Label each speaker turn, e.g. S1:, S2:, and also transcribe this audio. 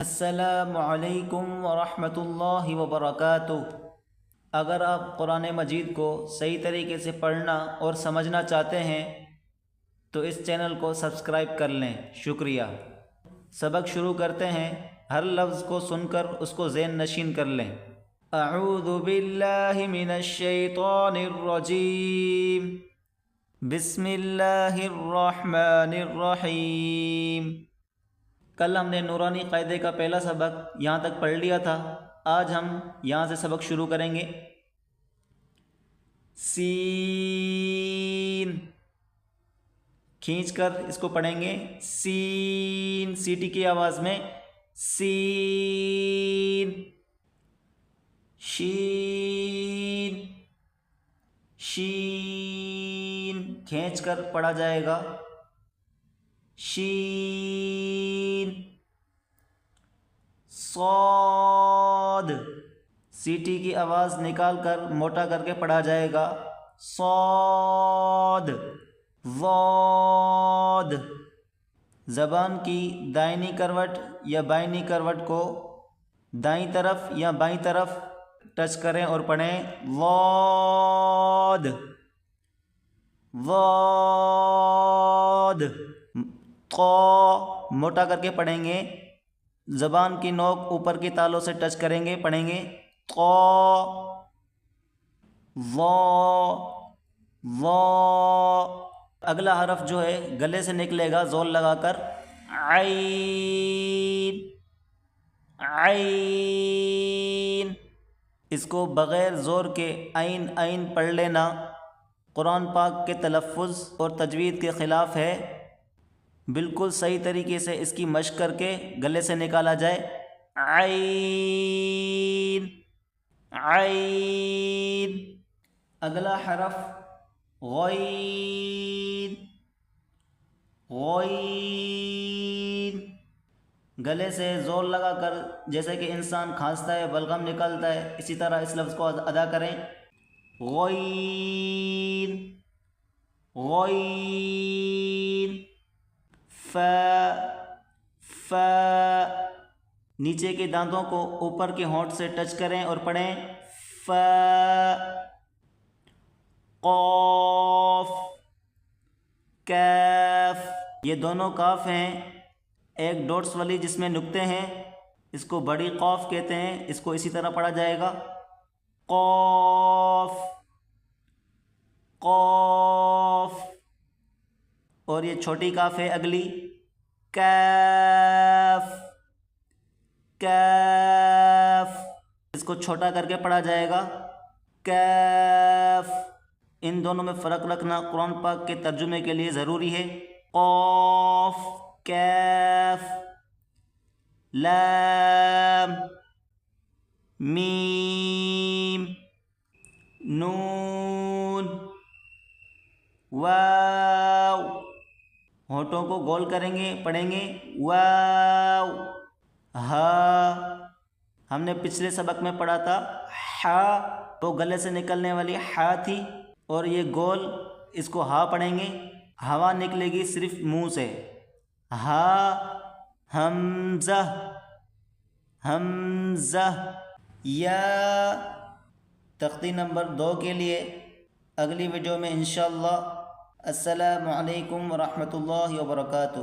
S1: السلام علیکم ورحمۃ اللہ وبرکاتہ۔ اگر آپ قرآن مجید کو صحیح طریقے سے پڑھنا اور سمجھنا چاہتے ہیں تو اس چینل کو سبسکرائب کر لیں، شکریہ۔ سبق شروع کرتے ہیں، ہر لفظ کو سن کر اس کو ذہن نشین کر لیں۔ اعوذ باللہ من الشیطان الرجیم، بسم اللہ الرحمن الرحیم۔ کل ہم نے نورانی قاعدے کا پہلا سبق یہاں تک پڑھ لیا تھا، آج ہم یہاں سے سبق شروع کریں گے۔ سین، کھینچ کر اس کو پڑھیں گے، سین، سیٹی کی آواز میں، سین۔ شین، شین، کھینچ کر پڑھا جائے گا، شین۔ صاد، سیٹی کی آواز نکال کر موٹا کر کے پڑھا جائے گا، صاد۔ ضاد، زبان کی دائنی کروٹ یا بائنی کروٹ کو دائیں طرف یا بائیں طرف ٹچ کریں اور پڑھیں، ضاد، ضاد۔ قا، موٹا کر کے پڑھیں گے، زبان کی نوک اوپر کی تالوں سے ٹچ کریں گے، پڑھیں گے، قا، ضا، ضا۔ اگلا حرف جو ہے گلے سے نکلے گا زور لگا کر، عین، عین۔ اس کو بغیر زور کے عین عین پڑھ لینا قرآن پاک کے تلفظ اور تجوید کے خلاف ہے۔ بالکل صحیح طریقے سے اس کی مشق کر کے گلے سے نکالا جائے، عین، عین۔ اگلا حرف غین، غین۔ گلے سے زور لگا کر جیسے کہ انسان کھانستا ہے، بلغم نکالتا ہے، اسی طرح اس لفظ کو ادا کریں، غین، غین۔ ف، ف، نیچے کے دانتوں کو اوپر کے ہونٹ سے ٹچ کریں اور پڑھیں، ف۔ قاف، کیف، یہ دونوں کاف ہیں، ایک ڈوٹس والی جس میں نقطے ہیں، اس کو بڑی قاف کہتے ہیں، اس کو اسی طرح پڑھا جائے گا، قاف، قاف۔ اور یہ چھوٹی کاف ہے اگلی، کیف، کیف۔ اس کو چھوٹا کر کے پڑھا جائے گا، کیف۔ ان دونوں میں فرق رکھنا قرآن پاک کے ترجمے کے لیے ضروری ہے، قاف، کیف، لام، میم، نون، واو۔ ہونٹوں کو گول کریں گے، پڑھیں گے، واو۔ ہا، ہم نے پچھلے سبق میں پڑھا تھا ہا، تو گلے سے نکلنے والی ہا تھی، اور یہ گول، اس کو ہا پڑھیں گے، ہوا نکلے گی صرف منہ سے، ہا، حمزہ، حمزہ۔ یا، تختی نمبر 2 کے لیے اگلی ویڈیو میں انشاءاللہ۔ السلام علیکم ورحمۃ اللہ وبرکاتہ۔